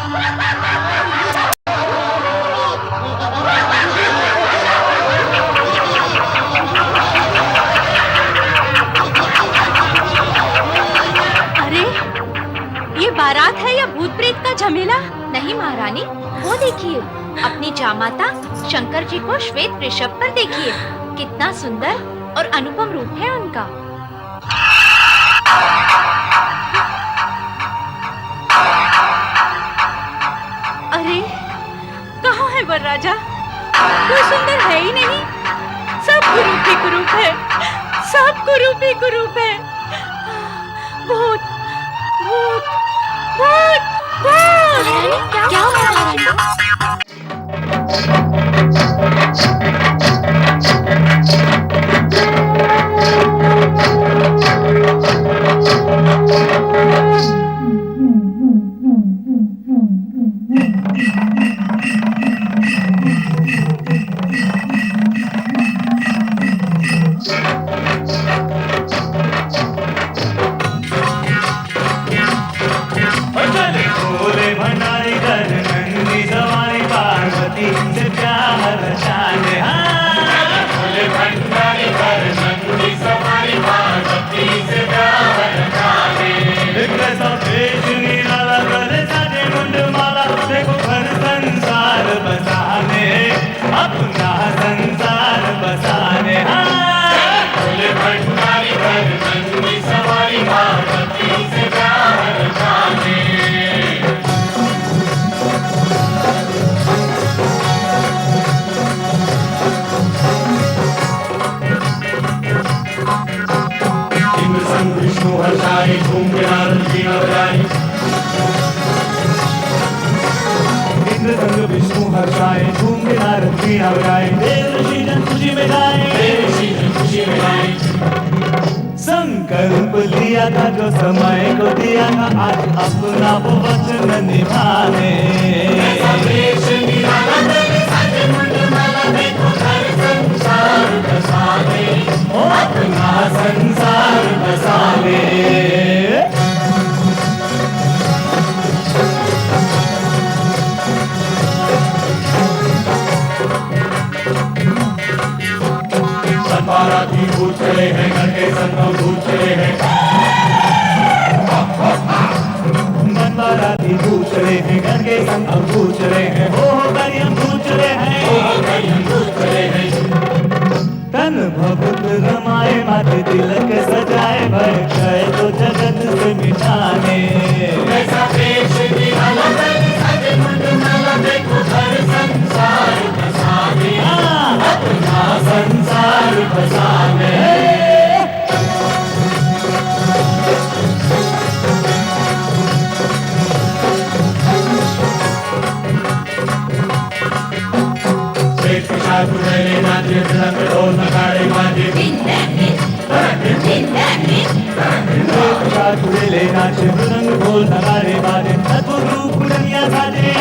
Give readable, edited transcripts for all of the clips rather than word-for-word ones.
अरे, ये बारात है या भूत प्रेत का झमेला? नहीं महारानी, वो देखिए, अपनी जामाता शंकर जी को श्वेत वृषभ पर देखिए। कितना सुंदर और अनुपम रूप है उनका। अरे, कहाँ है वरराजा? कोई सुंदर है ही नहीं। सब कुरूप ही कुरूप है, सब कुरूप ही कुरूप है। भूत, भूत, भूत, भूत! क्या हुआ महारानी? संकल्प लिया था जो समय को दिया था, आज अपना वो वचन निभाने। अपना संसार बसाने। बाराती भूत चले हैं, घर के संगम भूत चले हैं। बाराती भूत चले हैं, घर के संगम भूत चले हैं। हो करियम भूत चले हैं, हो करियम भूत चले हैं। तन भभूत रमाए, माथे तिलक सजाए, भय गए तो जगत से मिटाने। ऐसा देश निराला सज मंडला, देखो घर संसार बसाने। अपना संसार बसाने। नाचे ढोल नगाड़े बाजे, नाचे मृदंग ढोल नगाड़े बाजे, अद्भुत रूप दुनिया साजे।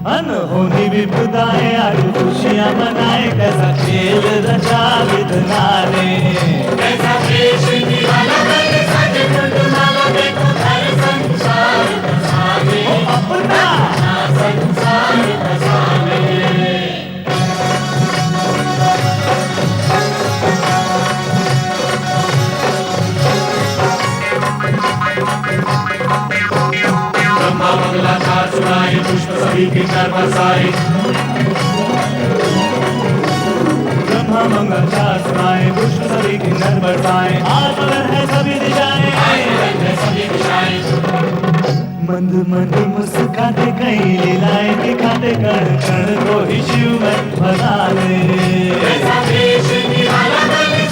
अनहोनी विपदाएं आज खुशियां मनाए, कैसा खेल रचा विधना ने। कैसा देश निराला सज मंडला, देखो घर संसार बसाने। अपना संसार बसाने। ब्रह्मा मंगलाचार सुनाए, पुष्प सभी के घर बरसाए। ब्रह्मा मंगलाचार सुनाए, पुष्प सभी के घर बरसाए। आज मगन है सभी दिशाएं, मंद मंद मुस्काते कई लीलाएं दिखाते, कण कण को ही शिव में बनाने। ऐसा देश निराला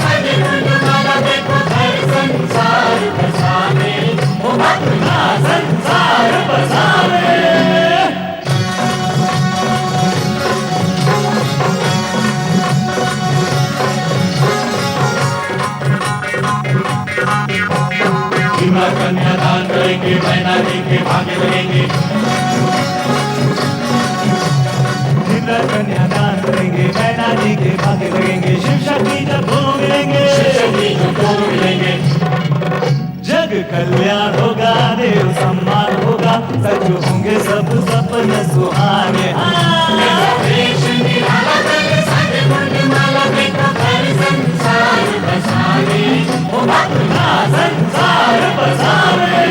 सज मंडला, देखो घर संसार बसाने। अपना संसार बसाने। कन्यादान करेंगे, मैना जी के भागे लगेंगे। कन्यादान करेंगे, मैना जी के भागे लगेंगे। शिव शक्ति जब दोनों मिलेंगे, जग कल्याण होगा, देव सम्मान सुहाने देश निराला दल सारे मुंडमाला देखो घर संसार बसावे ओ अपना संसार बसावे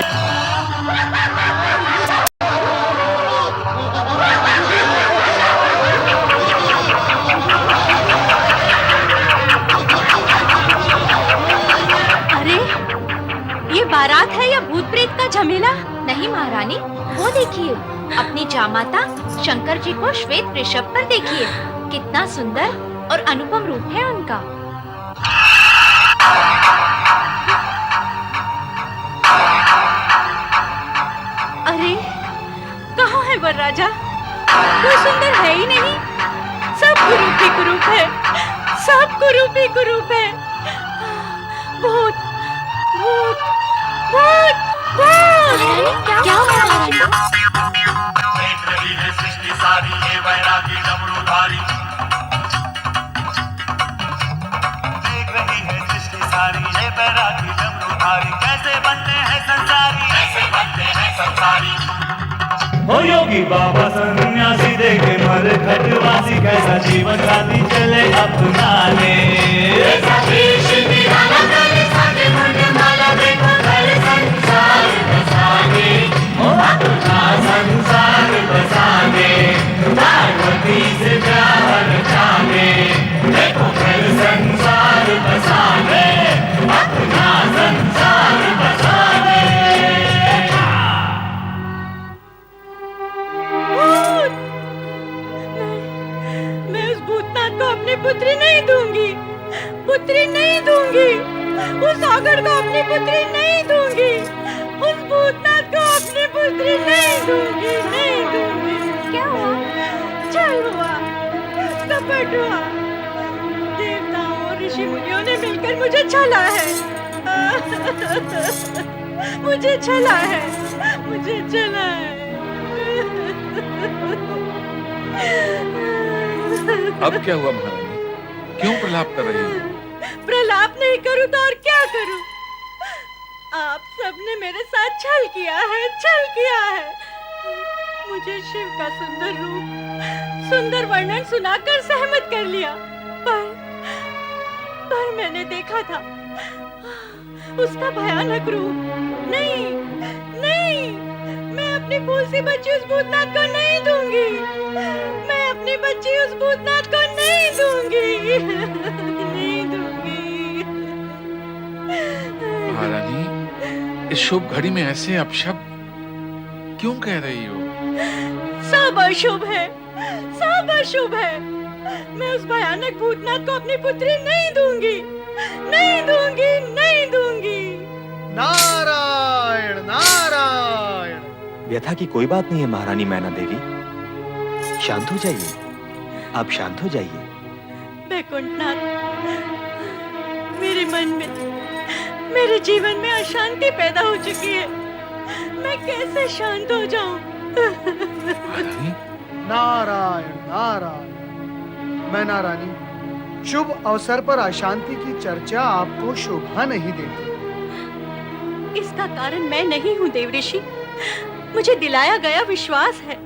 ये बारात है या भूत प्रेत का झमेला? नहीं महारानी, वो देखिए अपनी जामाता शंकर जी को श्वेत वृषभ पर देखिए, कितना सुंदर और अनुपम रूप है उनका। अरे कहाँ है वरराजा? कोई सुंदर है ही नहीं, सब कुरूप ही कुरूप है, सब कुरूप ही कुरूप है। भूत भूत भूत भूत। क्या हुआ महारानी? देख रही है सृष्टि सारी ये वैरागी डमरूधारी, देख रही है सृष्टि सारी ये वैरागी डमरूधारी, कैसे बनते हैं संसारी, कैसे बनते हैं संसारी। हो योगी बाबा सन्यासी देखे मर खटवासी, कैसा जीवन साथी चले अपनाने, ऐसा देश निराला करे सारे मुंडमाला देखो घर संसार बसाने ओ अपना संसार बसाने, पार्वती से प्यार रचाने देखो घर संसार बसाने, अपना संसार बसाने। मैं उस भूतनाथ को अपनी पुत्री नहीं दूंगी, पुत्री नहीं दूंगी, उस सागर को अपनी पुत्री नहीं दूंगी, उस भूतनाथ को अपनी पुत्री नहीं दूंगी, नहीं दूंगी। क्या हुआ? छल हुआ, कपट हुआ, देवताओं और ऋषि मुनियों ने मिलकर मुझे छला है, मुझे छला है, मुझे छला है। अब क्या हुआ महारानी? क्यों प्रलाप कर रही हो? प्रलाप नहीं करूं तो और क्या करूं? आप सबने मेरे साथ छल किया है, छल किया है। मुझे शिव का सुंदर रूप, सुंदर वर्णन सुनाकर सहमत कर लिया, पर मैंने देखा था उसका भयानक रूप। नहीं नहीं, मैं अपनी फूल सी बच्ची उस भूतनाथ को नहीं दूंगी, मैं अपनी बच्ची उस भूतनाथ को नहीं दूंगी, नहीं दूंगी। महारानी, इस शुभ घड़ी में ऐसे अपशब्द क्यों कह रही हो? सब अशुभ है, सब अशुभ है। मैं उस भयानक भूतनाथ को अपनी पुत्री नहीं दूंगी, नहीं दूंगी, नहीं दूंगी। नारायण नारायण। व्यथा की कोई बात नहीं है महारानी मैना देवी, शांत हो जाइए, आप शांत हो जाइए। वैकुंठनाथ, मेरे मन में, मेरे जीवन में अशांति पैदा हो चुकी है, मैं कैसे शांत हो जाऊं? महारानी, नारायण नारायण। मैना रानी, शुभ अवसर पर अशांति की चर्चा आपको शोभा नहीं देती। इसका कारण मैं नहीं हूँ देवऋषि, मुझे दिलाया गया विश्वास है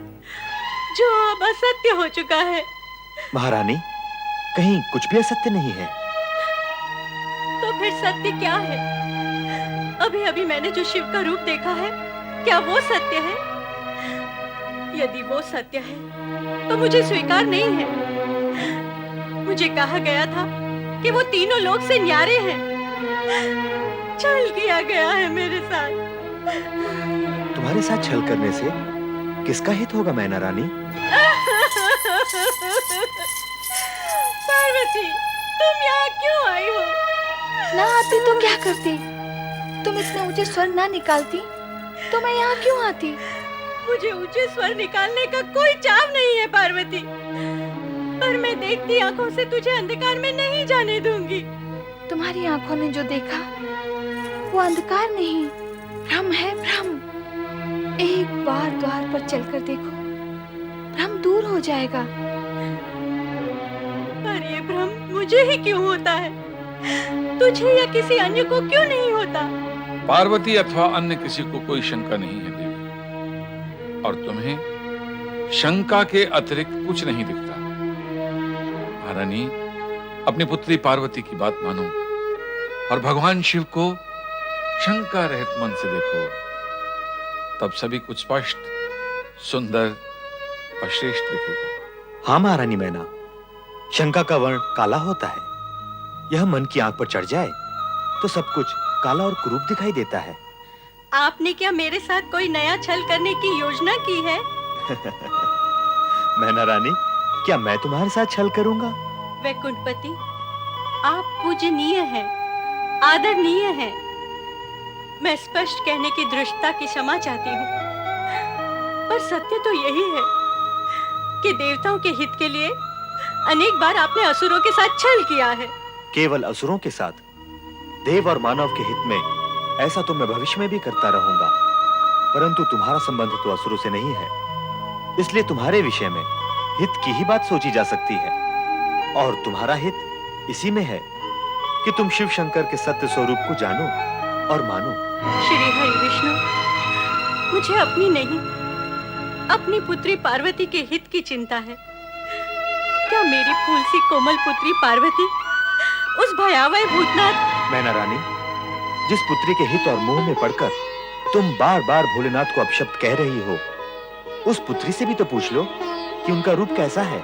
जो अब असत्य हो चुका है। महारानी, कहीं कुछ भी असत्य नहीं है। तो फिर सत्य क्या है? अभी अभी मैंने जो शिव का रूप देखा है, क्या वो सत्य है? यदि वो सत्य है तो मुझे स्वीकार नहीं है। मुझे कहा गया था कि वो तीनों लोक से न्यारे हैं। छल किया गया है मेरे साथ। तुम्हारे साथ छल करने से किसका हित होगा मैना रानी? पार्वती, तुम यहाँ क्यों आई हो? ना आती तो क्या करती? तुम इतने ऊंचे स्वर ना निकालती तो मैं यहाँ क्यों आती? मुझे ऊंचे स्वर निकालने का कोई चाव नहीं है पार्वती, पर मैं देखती आंखों से तुझे अंधकार में नहीं जाने दूंगी। तुम्हारी आंखों ने जो देखा वो अंधकार नहीं, भ्रम है, भ्रम। एक बार द्वार पर चलकर देखो, भ्रम दूर हो जाएगा। पर ये भ्रम मुझे ही क्यों होता है? तुझे या किसी अन्य को क्यों नहीं होता? पार्वती अथवा अन्य किसी को कोई शंका नहीं है देवी, और तुम्हें शंका के अतिरिक्त कुछ नहीं दिखता। महारानी, अपनी पुत्री पार्वती की बात मानो और भगवान शिव को शंका रहित मन से देखो, तब सभी कुछ स्पष्ट, सुंदर और श्रेष्ठ दिखेगा। हाँ महारानी मैना, शंका का वर्ण काला होता है। यह मन की आंख पर चढ़ जाए तो सब कुछ काला और कुरूप दिखाई देता है। आपने क्या मेरे साथ कोई नया छल करने की योजना की है? मैना रानी, क्या मैं तुम्हारे साथ छल करूंगा? वैकुंठपति, आप पूजनीय हैं, आदरणीय हैं। मैं स्पष्ट कहने की दृष्टता की क्षमा चाहती हूँ, पर सत्य तो यही है कि देवताओं के हित के लिए अनेक बार आपने असुरों के साथ छल किया है। केवल असुरों के साथ? देव और मानव के हित में ऐसा तो मैं भविष्य में भी करता रहूंगा, परंतु तुम्हारा संबंध तो असुरों से नहीं है, इसलिए तुम्हारे विषय में हित की ही बात सोची जा सकती है। और तुम्हारा हित इसी में है कि तुम शिव शंकर के सत्य स्वरूप को जानो और मानो। श्री हरि विष्णु, मुझे अपनी नहीं, अपनी पुत्री पार्वती के हित की चिंता है। क्या मेरी फूल सी कोमल पुत्री पार्वती उस भयावह भूतनाथ। मैना रानी, जिस पुत्री के हित और मोह में पड़कर तुम बार बार भोलेनाथ को अपशब्द कह रही हो, उस पुत्री से भी तो पूछ लो कि उनका रूप कैसा है।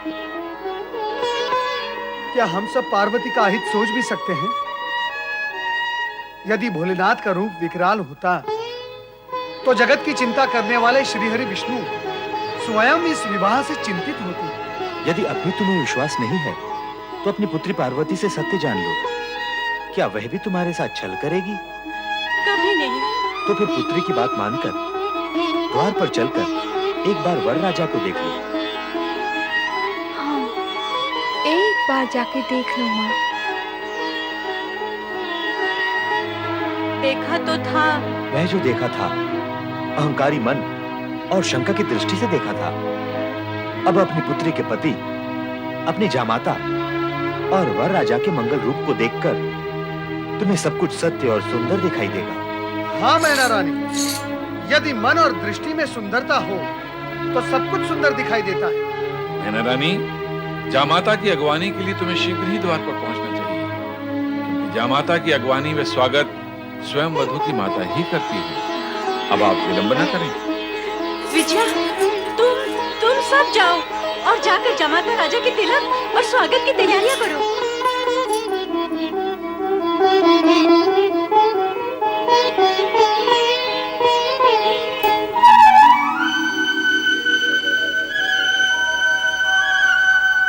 क्या हम सब पार्वती का हित सोच भी सकते हैं? यदि भोलेनाथ का रूप विकराल होता तो जगत की चिंता करने वाले श्रीहरि विष्णु स्वयं इस विवाह से चिंतित होते। यदि अब भी तुम्हें विश्वास नहीं है तो अपनी पुत्री पार्वती से सत्य जान लो। क्या वह भी तुम्हारे साथ छल करेगी? कभी नहीं। तो फिर पुत्री की बात मानकर द्वार पर चलकर एक बार वर राजा को देख लो। हाँ, एक बार जाके देख लो माँ। देखा तो था। वह जो देखा था अहंकारी मन और शंका की दृष्टि से देखा था। अब अपनी पुत्री के पति, अपनी जामाता और वर राजा के मंगल रूप को देखकर तुम्हें सब कुछ सत्य और सुंदर दिखाई देगा। हाँ मैना रानी, यदि मन और दृष्टि में सुंदरता हो तो सब कुछ सुंदर दिखाई देता है। मैना रानी, जामाता की अगवानी के लिए तुम्हें शीघ्र ही द्वार पर पहुंचना चाहिए, क्योंकि जामाता की अगवानी व स्वागत स्वयं वधू की माता ही करती है। अब आप विलंब न करें। विजया, तुम सब जाओ और जाकर जमाता राजा के तिलक और स्वागत की तैयारियां करो।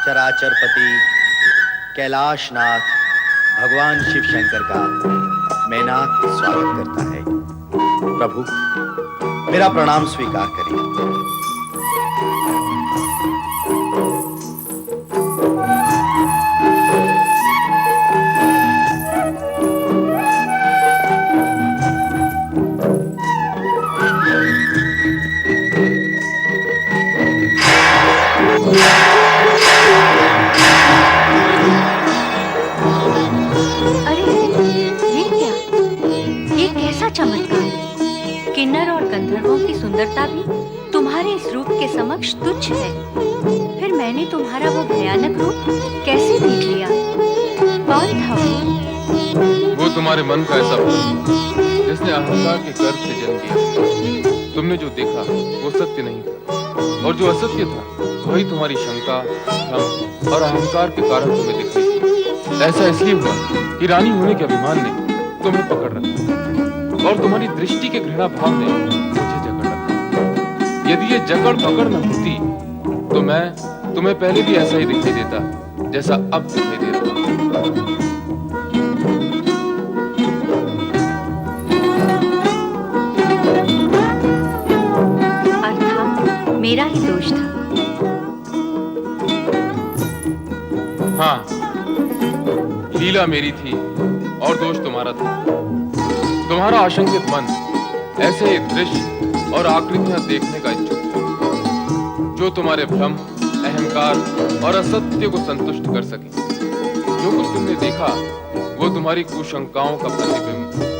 चराचरपति कैलाशनाथ भगवान शिव शंकर का मैनाक स्वागत करता है। प्रभु, मेरा प्रणाम स्वीकार करिए। चमत्कार! किन्नर और गंधर्वों की सुंदरता भी तुम्हारे इस रूप के समक्ष तुच्छ है। फिर मैंने तुम्हारा वो भयानक रूप कैसे देख लिया? कौन था वो तुम्हारे मन का ऐसा भूत जिसने अहंकार के गर्भ से जन्म लिया। तुमने जो देखा वो सत्य नहीं था, और जो असत्य था वही तुम्हारी शंका, भ्रम और अहंकार के कारण तुम्हें दिख रही थी। ऐसा इसलिए हुआ कि रानी होने के अभिमान ने तुम्हें पकड़ रखा और तुम्हारी दृष्टि के घृणा भाव ने मुझे जकड़ रखा। यदि ये जकड़ पकड़ न होती तो मैं तुम्हें पहले भी ऐसा ही दिखाई देता जैसा अब दिखाई दे रहा हूं। अर्थात मेरा ही दोष था। हाँ, लीला मेरी थी और दोष तुम्हारा था। तुम्हारा आशंकित मन ऐसे ही दृश्य और आकृतियां देखने का इच्छुक था जो तुम्हारे भ्रम, अहंकार और असत्य को संतुष्ट कर सके। जो कुछ तुमने देखा वो तुम्हारी कुशंकाओं का प्रतिबिंब था।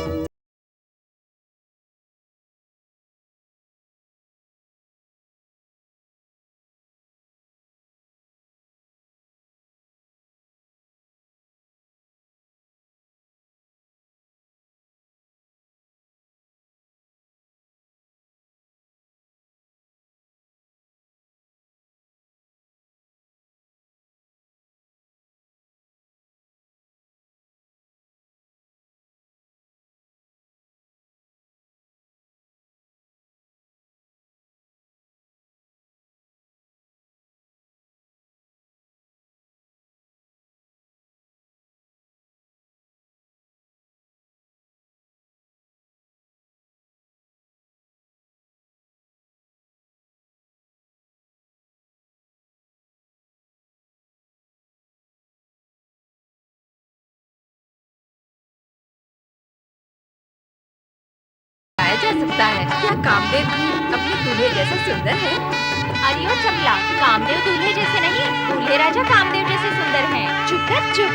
सकता है। क्या कामदेव भी अपने दूल्हे जैसा सुंदर है? अरे ओ चपला, कामदेव दूल्हे जैसे नहीं, दूल्हे राजा कामदेव जैसे सुंदर हैं। चुप कर चुप।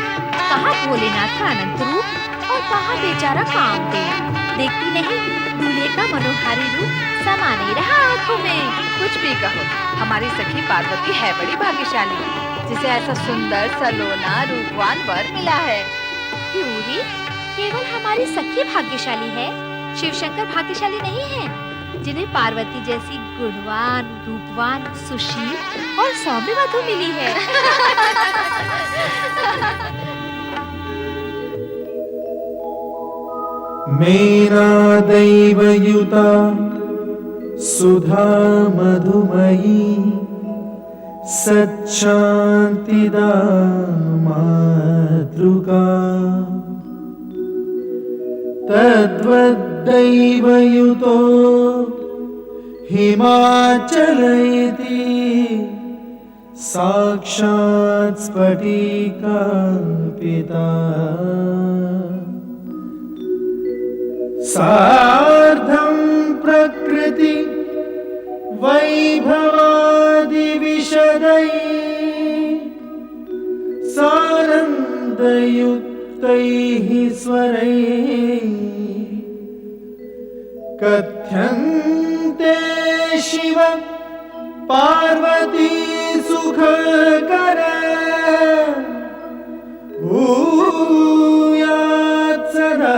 कहाँ भोलेनाथ का अनंत रूप और कहाँ बेचारा कामदेव। देखती नहीं, दूल्हे का मनोहारी रूप समा नहीं रहा आँखों में। कुछ भी कहो, हमारी सखी पार्वती है बड़ी भाग्यशाली, जिसे ऐसा सुंदर सलोना रूपवान वर मिला है। क्यों री? केवल हमारी सखी भाग्यशाली है, शिवशंकर भाग्यशाली नहीं है, जिन्हें पार्वती जैसी गुणवान, रूपवान, सुशील और सौम्य वधू मिली है। मेरा दैवयुता सुधा मधुमयी सच्चान्तिदा मातृका तद्वद्दैवयुतो हिमाचलयति साक्षात् स्फटिकाङ्किता सार्धं प्रकृति वैभवादिविशदै सानन्दयुक्तैः स्वरैः कथ्यन्ते शिव पार्वती सुखकर भूयात् सदा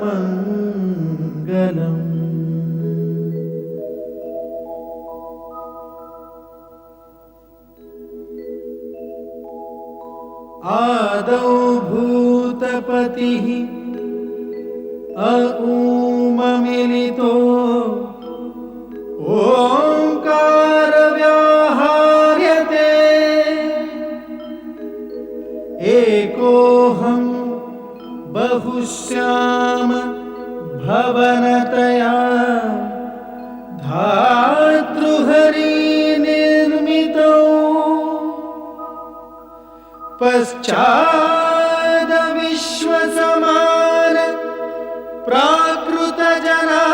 मंगलम्। आदौ भूतपतिः अऊममिलितो ओंकार व्याहार्यते एकोऽहं बहुश्याम भवनतया धातृहरि निर्मितौ पश्चाद विश्वसमान प्राकृतजना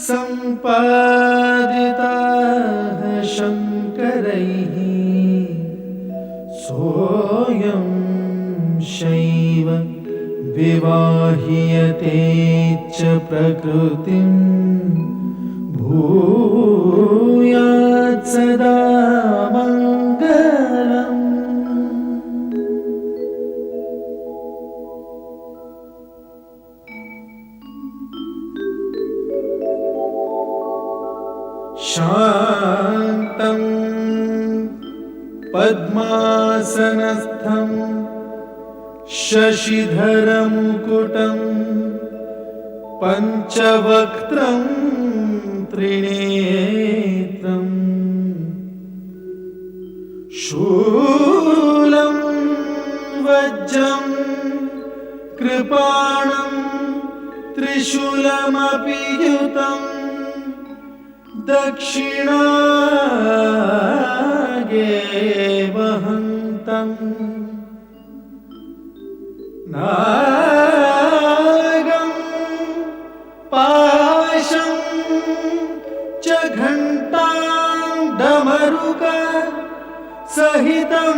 सम्पादिताः शङ्करैः सोऽयं शैव विवाह्यते च प्रकृतिं भूयात् सदा मङ्गलम्। शान्तं पद्मासनस्थं शशिधरमुकुटं पञ्चवक्त्रं त्रिनेत्रं शूलं वज्रं कृपाणं त्रिशूलमपि युतं दक्षिणागे वहन्तम् नागं पाशं च घण्टां डमरुक सहितं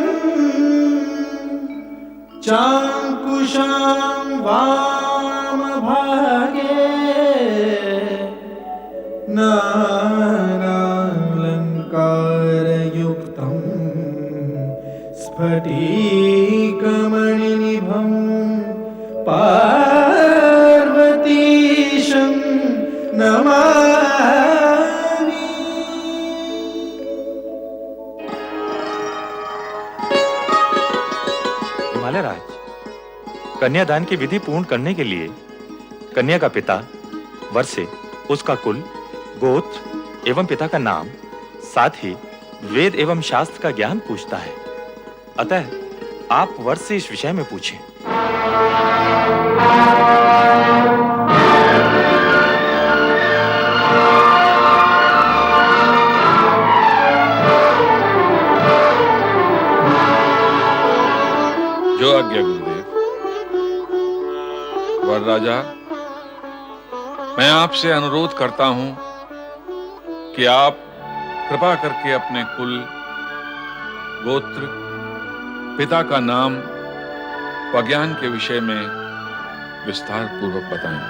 चाङ्कुशां वामभागे नानालङ्कारयुक्तं स्फटिकमणिनिभं पार्वतीशं नमामि। हिमालयराज, कन्यादान की विधि पूर्ण करने के लिए कन्या का पिता वर से उसका कुल, गोत्र एवं पिता का नाम, साथ ही वेद एवं शास्त्र का ज्ञान पूछता है। अतः आप वर से इस विषय में पूछें। जो आज्ञा गुरुदेव। वर राजा, मैं आपसे अनुरोध करता हूं कि आप कृपा करके अपने कुल, गोत्र, पिता का नाम व ज्ञान के विषय में विस्तार पूर्वक बताएं।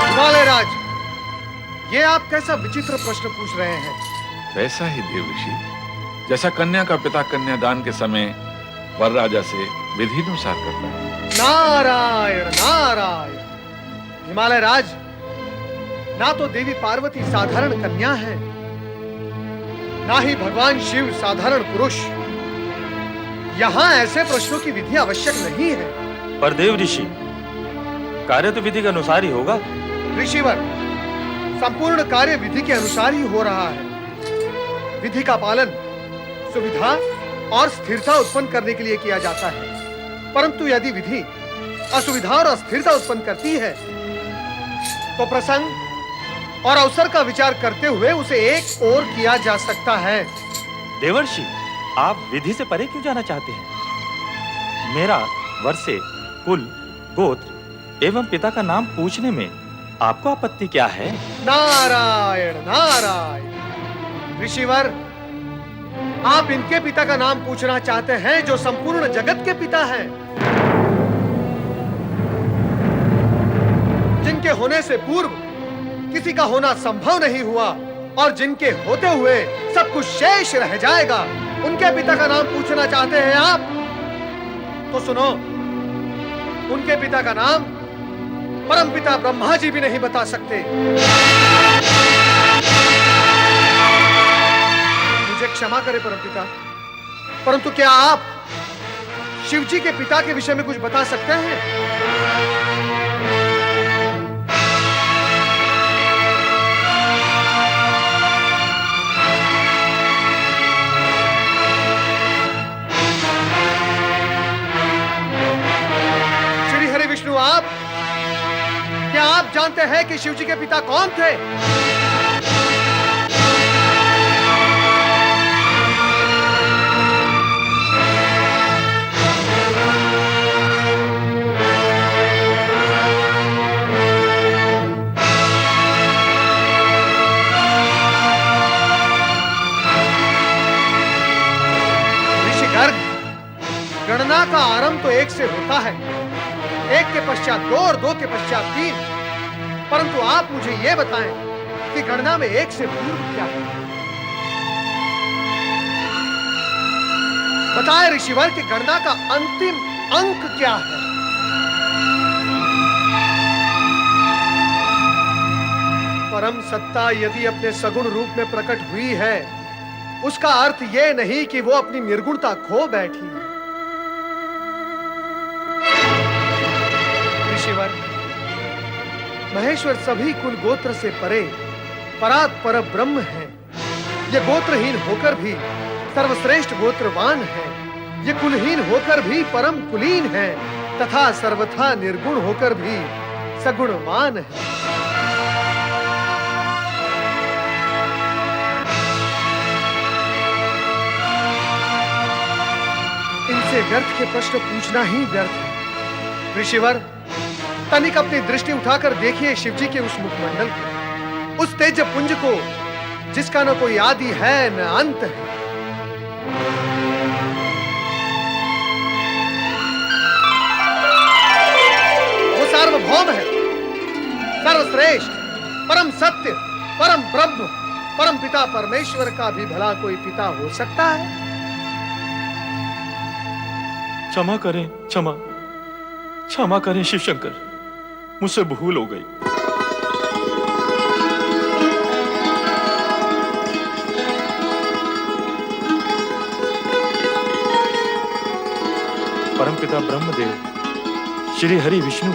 हिमालयराज, ये आप कैसा विचित्र प्रश्न पूछ रहे हैं? वैसा ही देव ऋषि, जैसा कन्या का पिता कन्यादान के समय वर राजा से विधि अनुसार करता है। नारायण नारायण। हिमालयराज, ना तो देवी पार्वती साधारण कन्या है, ना ही भगवान शिव साधारण पुरुष। यहाँ ऐसे प्रश्नों की विधि आवश्यक नहीं है। पर देव ऋषि, कार्य तो विधि के अनुसार ही होगा। ऋषिवर, संपूर्ण कार्य विधि के अनुसार ही हो रहा है। विधि का पालन सुविधा और स्थिरता उत्पन्न करने के लिए किया जाता है, परंतु यदि विधि असुविधा और अस्थिरता उत्पन्न करती है तो प्रसंग और अवसर का विचार करते हुए उसे एक ओर किया जा सकता है। देवर्षि, आप विधि से परे क्यों जाना चाहते हैं? मेरा वर्षे, कुल, गोत्र एवं पिता का नाम पूछने में आपको आपत्ति क्या है? नारायण नारायण। ऋषिवर, आप इनके पिता का नाम पूछना चाहते हैं जो संपूर्ण जगत के पिता हैं, जिनके होने से पूर्व किसी का होना संभव नहीं हुआ और जिनके होते हुए सब कुछ शेष रह जाएगा। उनके पिता का नाम पूछना चाहते हैं आप? तो सुनो, उनके पिता का नाम परमपिता ब्रह्मा जी भी नहीं बता सकते। मुझे क्षमा करें परमपिता, परंतु क्या आप शिव जी के पिता के विषय में कुछ बता सकते हैं? श्री हरि विष्णु, क्या आप जानते हैं कि शिव जी के पिता कौन थे? गणना का आरंभ तो एक से होता है, एक के पश्चात दो और दो के पश्चात तीन, परंतु आप मुझे यह बताएं कि गणना में एक से पूर्व क्या है? बताएं ऋषिवर कि गणना का अंतिम अंक क्या है? परम सत्ता यदि अपने सगुण रूप में प्रकट हुई है, उसका अर्थ यह नहीं कि वो अपनी निर्गुणता खो बैठी है। ऋषिवर, महेश्वर सभी कुल गोत्र से परे परात् पर ब्रह्म है। ये गोत्रहीन होकर भी सर्वश्रेष्ठ गोत्रवान है, ये कुलहीन होकर भी परम कुलीन है तथा सर्वथा निर्गुण होकर भी सगुणवान है। इनसे व्यर्थ के प्रश्न पूछना ही व्यर्थ है। ऋषिवर, तनिक अपनी दृष्टि उठाकर देखिए शिव जी के उस मुखमंडल को, उस तेज पुंज को जिसका न कोई आदि है न अंत है। वो सार्वभौम है, सर्वश्रेष्ठ, परम सत्य, परम ब्रह्म, परम पिता परमेश्वर का भी भला कोई पिता हो सकता है? क्षमा करें, क्षमा करें शिव शंकर, मुझसे भूल हो गई। परमपिता ब्रह्मदेव, श्री हरि विष्णु,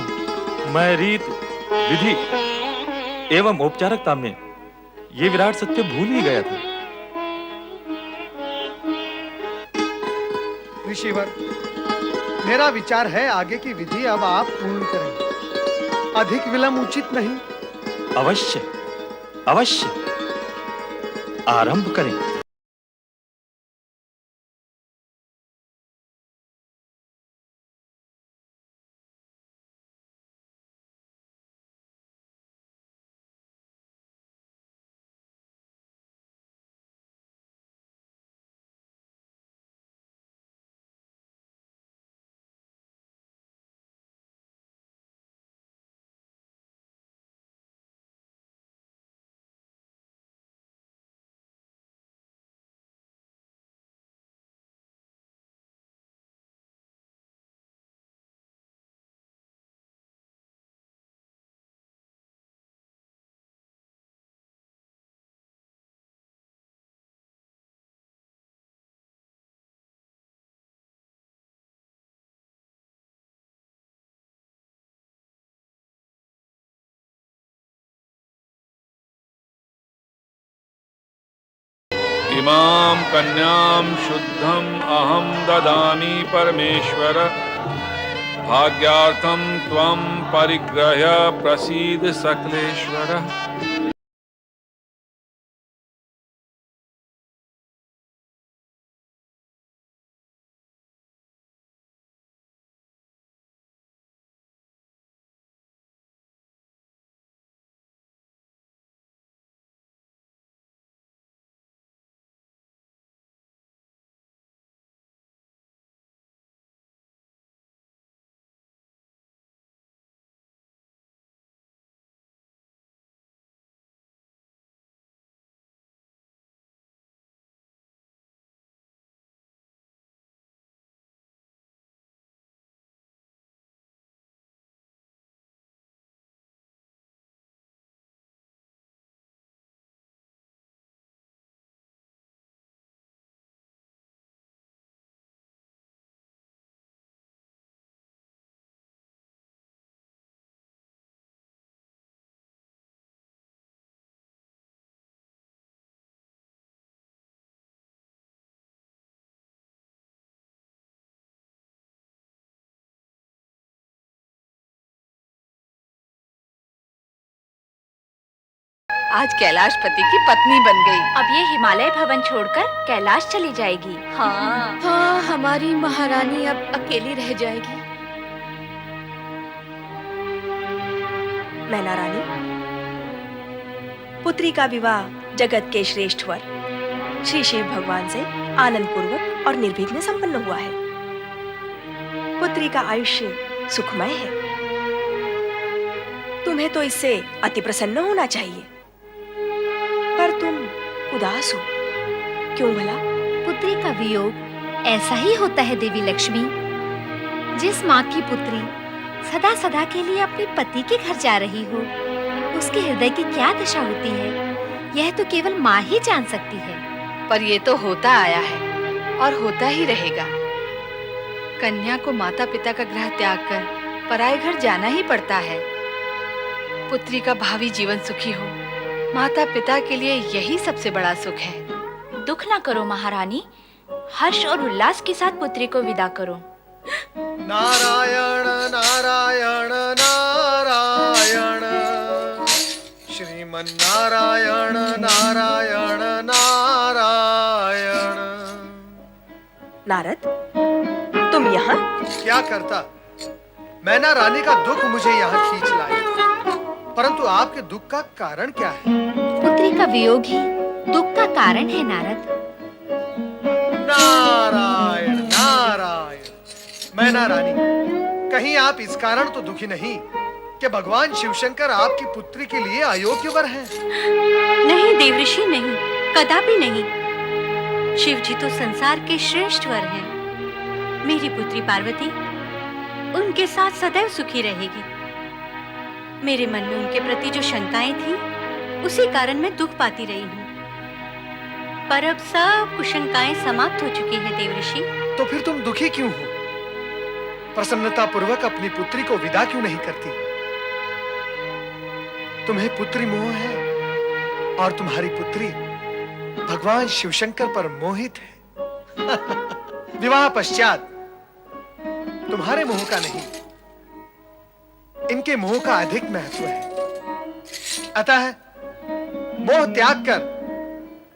मैं रीत, विधि एवं औपचारिकता में ये विराट सत्य भूल ही गया था। ऋषिवर, मेरा विचार है आगे की विधि अब आप पूर्ण करें, अधिक विलंब उचित नहीं। अवश्य अवश्य आरंभ करें। इमां कन्यां शुद्धम अहम ददामि परमेश्वर भाग्यार्थम त्वं परिग्रह्य प्रसीद सकलेश्वर। आज कैलाशपति की पत्नी बन गई। अब ये हिमालय भवन छोड़कर कैलाश चली जाएगी। हाँ हाँ, हमारी महारानी अब अकेली रह जाएगी। मैना रानी, पुत्री का विवाह जगत के श्रेष्ठ वर श्री शिव भगवान से आनंद पूर्वक और निर्विघ्न संपन्न हुआ है। पुत्री का आयुष्य सुखमय है। तुम्हें तो इससे अति प्रसन्न होना चाहिए, पर तुम उदास हो, क्यों भला? पुत्री का वियोग ऐसा ही होता है देवी लक्ष्मी। जिस माँ की पुत्री सदा सदा के लिए अपने पति के घर जा रही हो, उसके हृदय की क्या दशा होती है, यह तो केवल माँ ही जान सकती है। पर ये तो होता आया है और होता ही रहेगा। कन्या को माता पिता का गृह त्याग कर पराये घर जाना ही पड़ता है। पुत्री का भावी जीवन सुखी हो, माता पिता के लिए यही सबसे बड़ा सुख है। दुख ना करो महारानी, हर्ष और उल्लास के साथ पुत्री को विदा करो। नारायण नारायण नारायण, श्रीमन नारायण नारायण नारायण। नारद, तुम यहाँ? क्या करता, मैना रानी का दुख मुझे यहाँ खींच लाया, परंतु आपके दुख का कारण क्या है? पुत्री का वियोग ही दुख का कारण है नारद। नारायण नारायण। मैना रानी, कहीं आप इस कारण तो दुखी नहीं कि भगवान शिवशंकर आपकी पुत्री के लिए अयोग्य वर हैं? नहीं देवऋषि, नहीं, कदापि नहीं। शिव जी तो संसार के श्रेष्ठ वर हैं। मेरी पुत्री पार्वती उनके साथ सदैव सुखी रहेगी। मेरे मन में उनके प्रति जो शंकाएं थी, उसी कारण मैं दुख पाती रही हूँ। पर अब सब कुशंकाएं समाप्त हो चुकी हैं देवऋषि। तो फिर तुम दुखी क्यों हो? प्रसन्नता पूर्वक अपनी पुत्री को विदा क्यों नहीं करती? तुम्हें पुत्री मोह है और तुम्हारी पुत्री भगवान शिवशंकर पर मोहित है। विवाह पश्चात तुम्हारे मोह का नहीं, इनके मोह का अधिक महत्व है। अतः मोह त्याग कर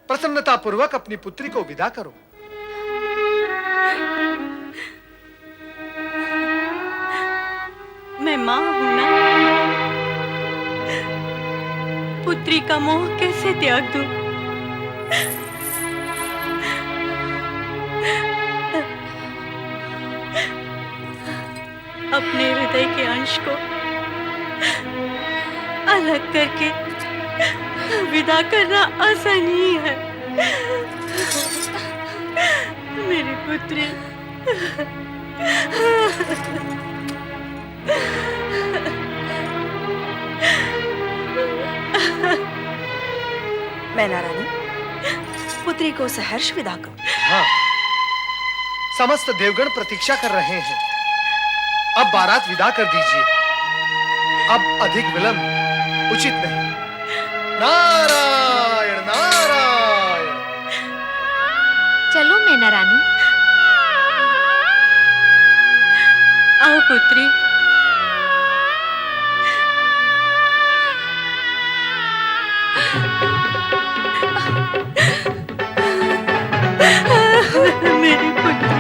प्रसन्नता पूर्वक अपनी पुत्री को विदा करो। मैं मां हूं ना, पुत्री का मोह कैसे त्याग दूं? अपने हृदय के अंश को अलग करके विदा करना आसान ही है। मेरी पुत्री, मैना रानी, पुत्री को सहर्ष विदा करो। हाँ, समस्त देवगण प्रतीक्षा कर रहे हैं। अब बारात विदा कर दीजिए। अब अधिक विलंब उचित नहीं। नारायण नारायण। चलो मैना रानी। आओ पुत्री। मेरी पुत्री।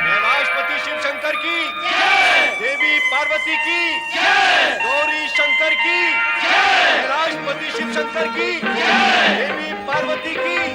कैलाशपति शिव शंकर की देवी पार्वती की गौरी शंकर की कैलाशपति शिव शंकर की देवी पार्वती की